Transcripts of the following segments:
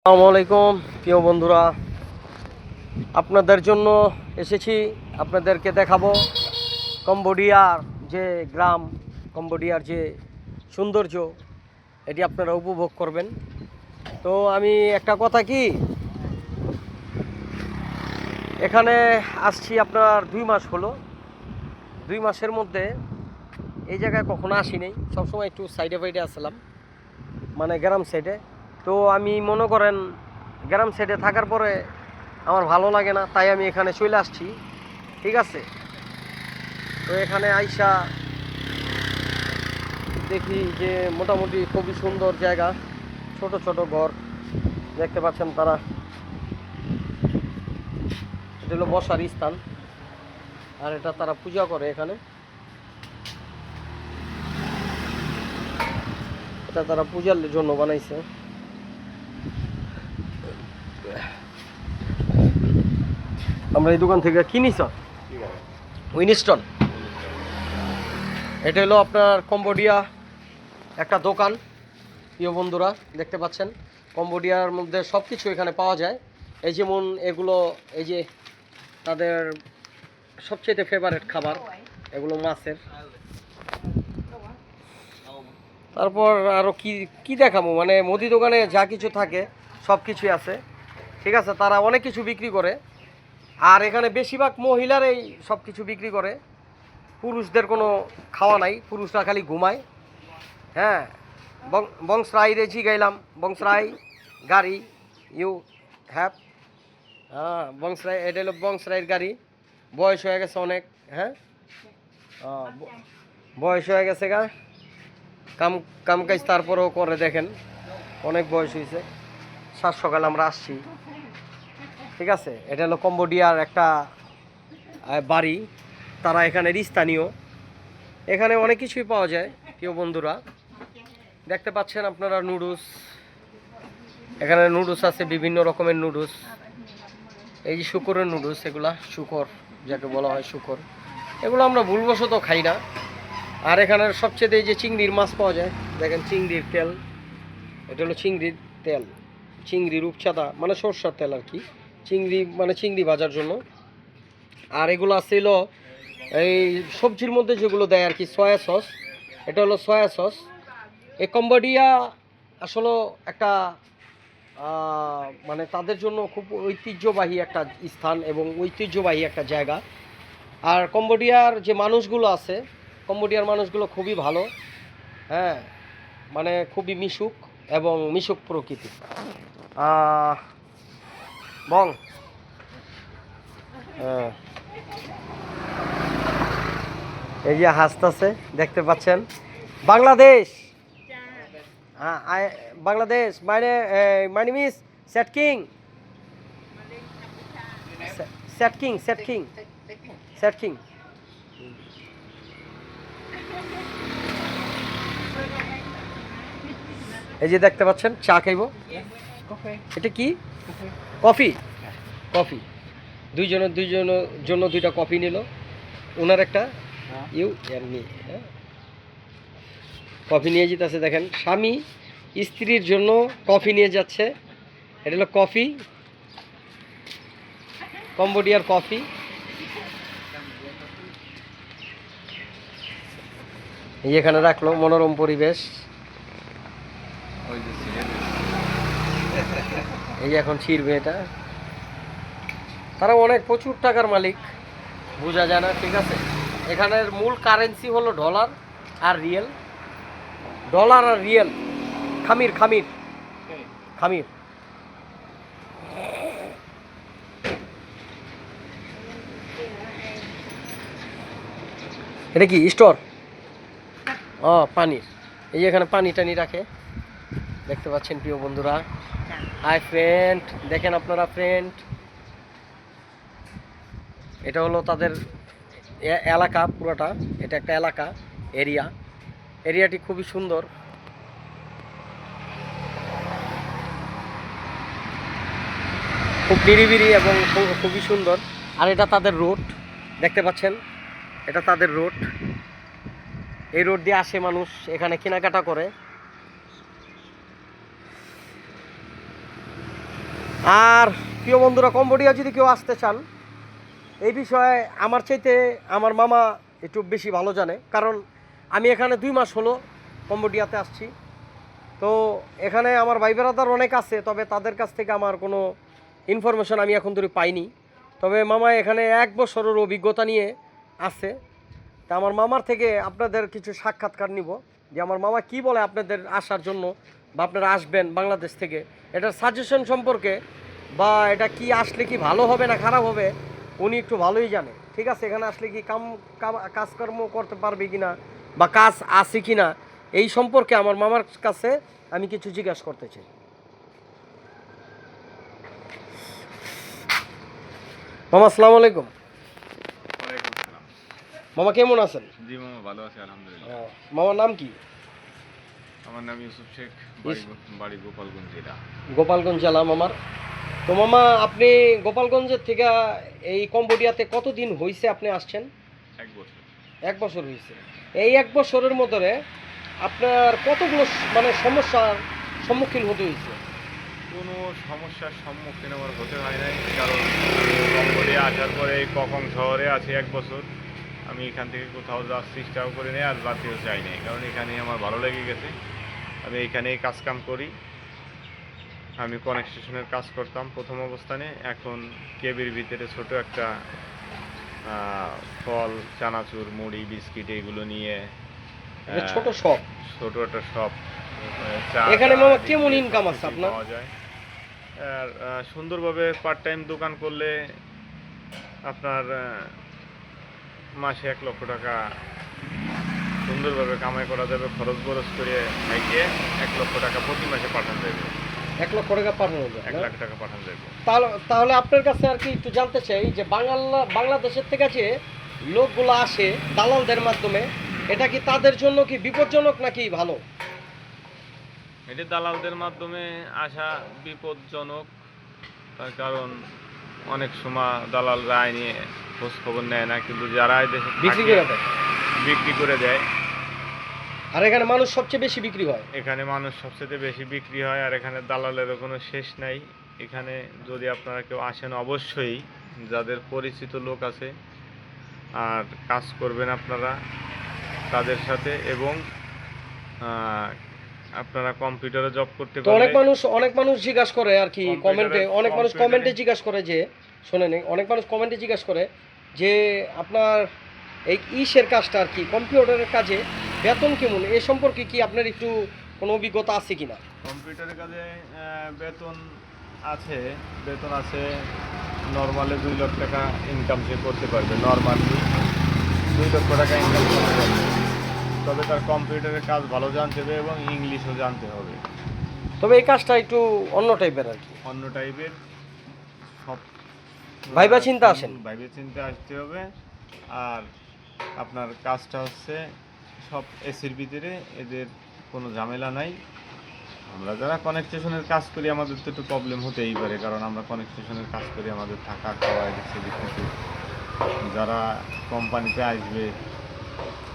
আসসালামু আলাইকুম প্রিয় বন্ধুরা, আপনাদের জন্য এসেছি। আপনাদেরকে দেখাবো কম্বোডিয়ার যে গ্রাম, কম্বোডিয়ার যে সৌন্দর্য, এটি আপনারা উপভোগ করবেন। তো আমি একটা কথা কি, এখানে আসছি আপনার 2 মাস হলো। 2 মাসের মধ্যে এই জায়গায় কখনো আসিনি, সবসময় একটু সাইডে ফাইডে আসলাম, মানে গ্রাম সাইডে। তো আমি মনে করেন গ্রাম সাইডে থাকার পরে আমার ভালো লাগে না, তাই আমি এখানে চলে আসছি। ঠিক আছে, তো এখানে আইসা দেখি যে মোটামুটি খুবই সুন্দর জায়গা, ছোট ছোট ঘর দেখতে পাচ্ছেন তারা। এটা হলো বসার স্থান, আর এটা তারা পূজা করে এখানে। এটা তারা পূজার জন্য বানাইছে। আমরা এই দোকান থেকে কিনিস উইনস্টন। এটা হলো আপনার কম্বোডিয়া একটা দোকান। প্রিয় বন্ধুরা দেখতে পাচ্ছেন, কম্বোডিয়ার মধ্যে সব কিছু এখানে পাওয়া যায়। এই যেমন এগুলো, এই যে তাদের সবচেয়ে ফেভারিট খাবার, এগুলো মাছের। তারপর আরও কি কি দেখাবো, মানে মুদি দোকানে যা কিছু থাকে সব কিছুই আছে। ঠিক আছে, তারা অনেক কিছু বিক্রি করে, আর এখানে বেশিরভাগ মহিলারাই সব কিছু বিক্রি করে। পুরুষদের কোনো খাওয়া নাই, পুরুষরা খালি ঘুমায়। হ্যাঁ, বংশরাই রেজি গাইলাম, বংশরাই গাড়ি ইউ হ্যাভ। হ্যাঁ, বংশরাই, এটা হলো বংশরাইয়ের গাড়ি। বয়স হয়ে গেছে অনেক। হ্যাঁ, বয়স হয়ে গেছে গা, কাম কাম কাজ তারপরেও করে, দেখেন অনেক বয়স হয়েছে। সাত সকালে আমরা আসছি। ঠিক আছে, এটা হলো কম্বোডিয়ার একটা বাড়ি, তারা এখানে স্থানীয়। এখানে অনেক কিছুই পাওয়া যায় প্রিয় বন্ধুরা, দেখতে পাচ্ছেন আপনারা। নুডলস, এখানে নুডলস আছে, বিভিন্ন রকমের নুডলস। এই যে শুকরের নুডলস, এগুলা শুকর যাকে বলা হয়, শুকর। এগুলো আমরা ভুলবশত খাই না। আর এখানের সবচেয়ে এই যে চিংড়ির মাছ পাওয়া যায়, দেখেন চিংড়ির তেল, এটা হলো চিংড়ির তেল, চিংড়ির রূপচাঁদা মানে সরষের তেল আর কি, চিংড়ি মানে চিংড়ি ভাজার জন্য। আর এগুলো ছিল এই সবজির মধ্যে যেগুলো দেয় আর কি, সয়া সস। এটা হলো সয়া সস। এই কম্বোডিয়া আসলে একটা মানে তাদের জন্য খুব ঐতিহ্যবাহী একটা স্থান এবং ঐতিহ্যবাহী একটা জায়গা। আর কম্বোডিয়ার যে মানুষগুলো আছে, কম্বোডিয়ার মানুষগুলো খুবই ভালো। হ্যাঁ, মানে খুবই মিশুক এবং মিশুক প্রকৃতি। বং হ্যাঁ, এই যে হাসতেছে দেখতে পাচ্ছেন। বাংলাদেশ, হ্যাঁ বাংলাদেশ, মানে my name is set king, set king, set king, set king. এই যে দেখতে পাচ্ছেন চা খাইব। এটা কি? Coffee, coffee. দুইজনের জন্য 2টা কফি নিল, ওনার একটা ইউ এমনি। হ্যাঁ, কফি নিয়ে যেতেছে, দেখেন স্বামী স্ত্রীর জন্য কফি নিয়ে যাচ্ছে। এটা হলো কফি, কম্বোডিয়ার কফি। এই এখানে রাখলো, মনোরম পরিবেশ। এই যে এখন ছিড়বে এটা। তারা অনেক প্রচুর টাকার মালিক, বোঝা যায় না। ঠিক আছে, এখানের মূল কারেন্সি হলো ডলার আর রিয়েল। ডলার আর রিয়েল, খামির খামির খামির। এটা কি স্টোর? ও, পানির। এই যে এখানে পানি টানি রাখে, দেখতে পাচ্ছেন প্রিয় বন্ধুরা। হাই ফ্রেন্ড, দেখেন আপনারা ফ্রেন্ড, এটা হলো তাদের এলাকা পুরোটা। এটা একটা এলাকা, এরিয়া। এরিয়াটি খুবই সুন্দর, খুব নিরিবিলি এবং খুবই সুন্দর। আর এটা তাদের রোড, দেখতে পাচ্ছেন, এটা তাদের রোড। এই রোড দিয়ে আসে মানুষ, এখানে কেনাকাটা করে। আর প্রিয় বন্ধুরা, কম্বোডিয়া যদি কেউ আসতে চান, এই বিষয়ে আমার চাইতে আমার মামা একটু বেশি ভালো জানে, কারণ আমি এখানে 2 মাস হলো কম্বোডিয়াতে আসছি। তো এখানে আমার ভাই ব্রাদার অনেক আছে, তবে তাদের কাছ থেকে আমার কোনো ইনফরমেশন আমি এখন ধরে পাইনি। তবে মামা এখানে 1 বছরের অভিজ্ঞতা নিয়ে আছে। তা আমার মামার থেকে আপনাদের কিছু সাক্ষাৎকার নিব, যে আমার মামা কি বলে আপনাদের আসার জন্য, বা আপনারা আসবেন বাংলাদেশ থেকে, এটার সাজেশন সম্পর্কে, বা এটা কি আসলে কি ভালো হবে না খারাপ হবে, উনি একটু ভালোই জানে। ঠিক আছে, এখানে আসলে কি কাজকর্ম করতে পারবে কিনা, বা কাজ আছে কিনা, এই সম্পর্কে আমার মামার কাছে আমি কিছু জিজ্ঞাসা করতে চাই। মামা আসসালামু আলাইকুম। ওয়ালাইকুম আসসালাম। মামা কেমন আছেন? জি মামা, ভালো আছি আলহামদুলিল্লাহ। মামার নাম কি? আমার নাম ইউসুফ শেখ, বাড়ি গোপালগঞ্জ জেলা। গোপালগঞ্জ জেলা মামার। তো মামা, আপনি গোপালগঞ্জের থেকে এই কম্বোডিয়াতে কতদিন হয়েছে আপনি আসছেন? 1 বছর। 1 বছর হয়েছে। এই 1 বছরের মধ্যে আপনার কতগুলো মানে সমস্যার সম্মুখীন হতে হয়েছে? কোনো সমস্যার সম্মুখীন আমার হতে হয় নাই, কারণ আমি কম্বোডিয়া আসার পরে এই কখন শহরে আছি 1 বছর। আমি এখান থেকে কোথাও যাওয়ার চেষ্টাও করি নাই, আর যাতেও চাই নাই, কারণ এখানেই আমার ভালো লেগে গেছে। আমি এইখানেই কাজকাম করি। আমি কনস্ট্রাকশনের কাজ করতাম প্রথম অবস্থানে, এখন কেবির ভিতরে ছোট একটা ফল, চানাচুর, মুড়ি, বিস্কিট এগুলো নিয়ে ছোট শপ, ছোট একটা শপ। এখানে মামা কেমন ইনকাম আছে আপনার? পাওয়া যায়। আর সুন্দরভাবে পার্ট টাইম দোকান করলে আপনার মাসে 1 লক্ষ টাকা সুন্দরভাবে কামাই করা যাবে। খরচ বরচ করে খাইয়ে 1 লক্ষ টাকা প্রতি মাসে পাঠানো যাবে। 1 লক্ষ টাকা পাঠানো যায়? 1 লাখ টাকা পাঠানো যাবে। তাহলে আপনার কাছে আর কি একটু জানতে চাই, যে বাংলাদেশের থেকে যে লোকগুলো আসে দালালদের মাধ্যমে, এটা কি তাদের জন্য কি বিপজ্জনক নাকি ভালো? এটি দালালদের মাধ্যমে আসা বিপজ্জনক, তার কারণ অনেক সময় দালালরা আইনি খোঁজ খবর নেয় না, কিন্তু যারা দেশে বিক্রি করে দেয়। আর এখানে মানুষ সবচেয়ে বেশি বিক্রি হয়। এখানে মানুষ সবচেয়ে বেশি বিক্রি হয়, আর এখানে দালালেরও কোনো শেষ নাই। এখানে যদি আপনারা কেউ আসেন, অবশ্যই যাদের পরিচিত লোক আছে আর কাজ করবেন আপনারা তাদের সাথে, এবং আপনারা কম্পিউটারে জব করতে তো পারলে। অনেক মানুষ জিজ্ঞাসা করে আর কি কমেন্টে, অনেক মানুষ কমেন্টে জিজ্ঞাসা করে যে, শোনেন, অনেক মানুষ কমেন্টে জিজ্ঞাসা করে যে আপনার এই ইসের কাজটা আর কি, কম্পিউটারের কাজে বেতন কেমন, এ সম্পর্কে কি আপনার একটু কোনো অভিজ্ঞতা আছে কিনা? কম্পিউটারের কাজে বেতন আছে নর্মালে 2 লাখ টাকা ইনকাম সে করতে পারবে। নর্মালি 2 লক্ষ টাকা ইনকাম করতে পারবে, তবে তার কম্পিউটারের কাজ ভালো জানতে হবে এবং ইংলিশও জানতে হবে। তবে এই কাজটা একটু অন্য টাইপের আর কি, অন্য টাইপের। সব ভাইবা চিন্তা আসতে হবে। আর আপনার কাজটা হচ্ছে সব এসির ভিতরে, এদের কোনো ঝামেলা নাই। আমরা যারা কনেকশনের কাজ করি আমাদের তো একটু প্রবলেম হতেই পারে, কারণ আমরা কনেকশনের কাজ করি, আমাদের থাকা খাওয়া এদিক সেদিক কিছু। যারা কোম্পানিতে আসবে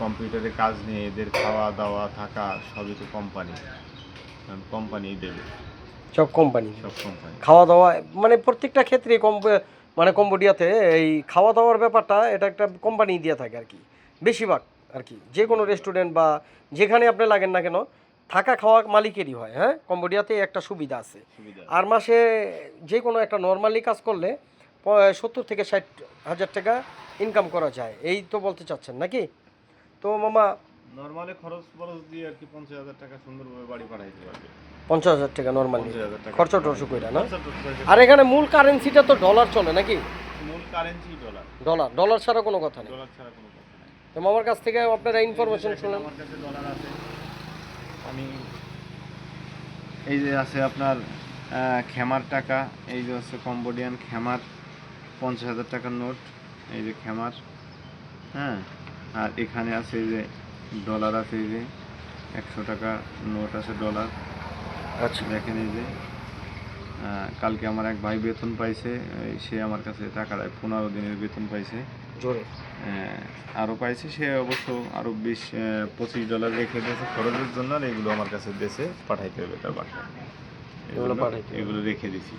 কম্পিউটারে কাজ নিয়ে, এদের খাওয়া দাওয়া থাকা সবই তো কোম্পানিই দেবে। সব কোম্পানি খাওয়া দাওয়া, মানে প্রত্যেকটা ক্ষেত্রে মানে কম্বোডিয়াতে এই খাওয়া দাওয়ার ব্যাপারটা, এটা একটা কোম্পানি দিয়ে থাকে আর কি, বেশিরভাগ আর কি। যে কোনো রেস্টুরেন্ট বা যেখানে আপনি লাগেন না কেন, থাকা খাওয়া মালিকেরই হয়। হ্যাঁ, কম্বোডিয়াতে একটা সুবিধা আছে। আর মাসে যে কোনো একটা নর্মালি কাজ করলে 70 থেকে 60 হাজার টাকা ইনকাম করা যায়, এই তো বলতে চাচ্ছেন নাকি? তো মামা, নর্মালি খরচ দিয়ে আর কি 50,000 টাকা সুন্দরভাবে বাড়ি পাঠাইতে পারবে। 50,000 টাকা নর্মালি 50,000 টাকা খরচা টরচ কইরা না? আর এখানে মূল কারেন্সিটা তো ডলার চলে নাকি? মূল কারেন্সি ডলার ছাড়া কোনো কথা নেই। ডলার ছাড়া কোনো কথা নাই। তো আমার কাছ থেকে আপনারা ইনফরমেশন শুনলেন। আমার কাছে ডলার আছে। আমি এই যে আছে আপনার খেমার টাকা, এই যে হচ্ছে কম্বোডিয়ান খেমার 50,000 টাকার নোট, এই যে খেমার। হ্যাঁ, আর এখানে আছে এই যে ডলার আছে, এই যে 100 টাকা নোট আছে ডলার। আচ্ছা, দেখেন এই যে কালকে আমার এক ভাই বেতন পাইছে, সে আমার কাছে টাকা দেয়, 15 দিনের বেতন পাইছে জোরে। আরও পাইছে, সে অবশ্য আরও 20-25 ডলার রেখে দিয়েছে খরচের জন্য, আর এগুলো আমার কাছে দেশে পাঠাইতে হবে তার বাসায়, এগুলো রেখে দিছি।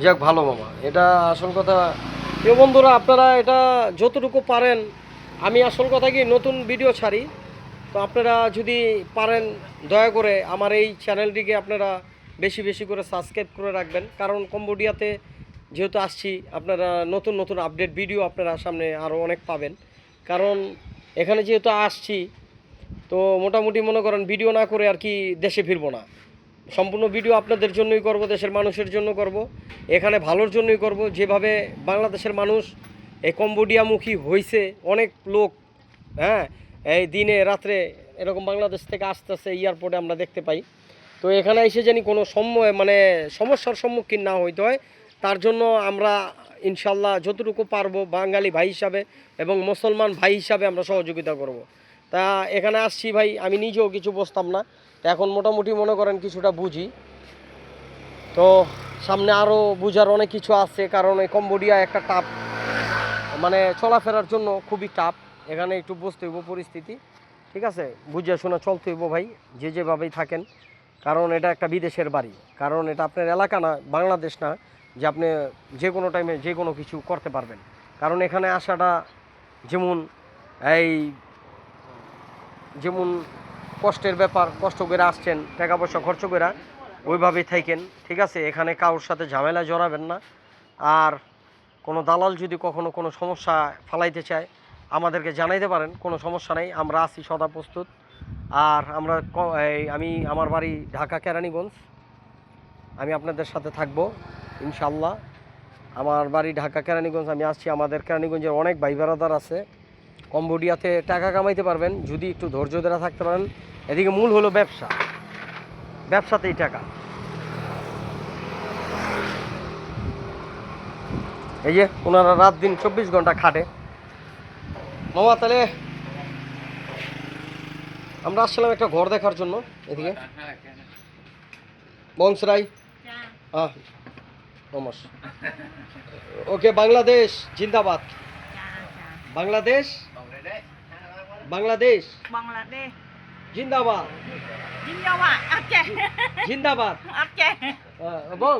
যাক ভালো মামা, এটা আসল কথা। প্রিয় বন্ধুরা, আপনারা এটা যতটুকু পারেন, আমি আসল কথা কি নতুন ভিডিও ছাড়ি, তো আপনারা যদি পারেন দয়া করে আমার এই চ্যানেলটিকে আপনারা বেশি বেশি করে সাবস্ক্রাইব করে রাখবেন, কারণ কম্বোডিয়াতে যেহেতু আসছি আপনারা নতুন নতুন আপডেট ভিডিও আপনারা সামনে আরও অনেক পাবেন। কারণ এখানে যেহেতু আসছি, তো মোটামুটি মনে করেন ভিডিও না করে আর কি দেশে ফিরবো না, সম্পূর্ণ ভিডিও আপনাদের জন্যই করব, দেশের মানুষের জন্য করব, এখানে ভালোর জন্যই করব। যেভাবে বাংলাদেশের মানুষ এই কম্বোডিয়ামুখী হয়েছে, অনেক লোক, হ্যাঁ, এই দিনে রাত্রে এরকম বাংলাদেশ থেকে আসতেছে এয়ারপোর্টে আমরা দেখতে পাই। তো এখানে এসে জানি কোনো মানে সমস্যার সম্মুখীন না হইতে হয়, তার জন্য আমরা ইনশাল্লাহ যতটুকু পারবো বাঙালি ভাই হিসাবে এবং মুসলমান ভাই হিসাবে আমরা সহযোগিতা করব। তা এখানে আসছি ভাই, আমি নিজেও কিছু বুঝতাম না, তো এখন মোটামুটি মনে করেন কিছুটা বুঝি। তো সামনে আরও বুঝার অনেক কিছু আছে, কারণ এই কম্বোডিয়া একটা টাফ, মানে চলাফেরার জন্য খুবই টাফ। এখানে একটু বুঝতে হইব পরিস্থিতি, ঠিক আছে, বুঝে শোনা চলতে হইব ভাই, যে যেভাবেই থাকেন। কারণ এটা একটা বিদেশের বাড়ি, কারণ এটা আপনার এলাকা না, বাংলাদেশ না যে আপনি যে কোনো টাইমে যে কোনো কিছু করতে পারবেন। কারণ এখানে আসাটা যেমন এই যেমন কষ্টের ব্যাপার, কষ্ট করে আসছেন, টাকা পয়সা খরচ করে ওইভাবেই থাকেন, ঠিক আছে। এখানে কারোর সাথে ঝামেলা জড়াবেন না। আর কোনো দালাল যদি কখনো কোনো সমস্যা ফালাইতে চায় আমাদেরকে জানাইতে পারেন, কোনো সমস্যা নেই, আমরা আছি সদা প্রস্তুত। আর আমরা আমি আমার বাড়ি ঢাকা কেরানীগঞ্জ, আমি আপনাদের সাথে থাকবো ইনশাল্লাহ। আমার বাড়ি ঢাকা কেরানীগঞ্জ, আমি আসছি। আমাদের কেরানীগঞ্জের অনেক ভাই বেড়াদার আছে কম্বোডিয়াতে, টাকা কামাইতে পারবেন যদি একটু ধৈর্য ধরে থাকতে পারেন। এদিকে মূল হলো ব্যবসা, ব্যবসাতেই টাকা। এই যে ওনারা রাত দিন 24 ঘন্টা খাটে মামা। তাহলে আমরা আসছিলাম একটা ঘর দেখার জন্য এদিকে বংশরাই। হ্যাঁ নমস্কার। ওকে, বাংলাদেশ জিন্দাবাদ, বাংলাদেশ বাংলাদেশ Bangladesh. জিন্দাবাদ, Jinjawa. Aceh. জিন্দাবাদ। Aceh. এবং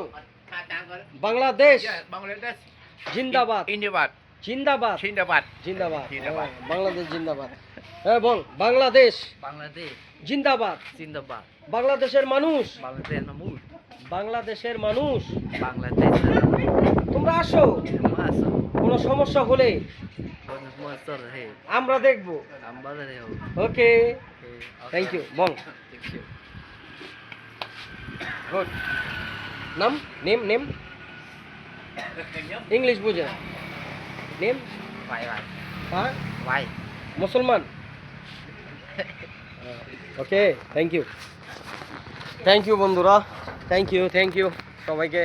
বাংলাদেশ Bangladesh. জিন্দাবাদ, Indiabat. জিন্দাবাদ, Jindabat. জিন্দাবাদ, জিন্দাবাদ। বাংলাদেশ জিন্দাবাদ। এবং বাংলাদেশ Bangladesh. জিন্দাবাদ। Jindabat. বাংলাদেশের মানুষ, Bangladesh Mahmud. বাংলাদেশের মানুষ, Bangladesh তোমরা আসো, Masa. কোনো সমস্যা হলে Bonus monster hey. আমরা দেখব। Ambala hey. Okay, thank you বং। Thank you. গুড। নাম নেম নেম ইংলিশ বুঝে না, নেম Why? হ্যাঁ Why? মুসলমান। Okay, thank you, thank you বন্ধুরা, থ্যাংক ইউ সবাইকে।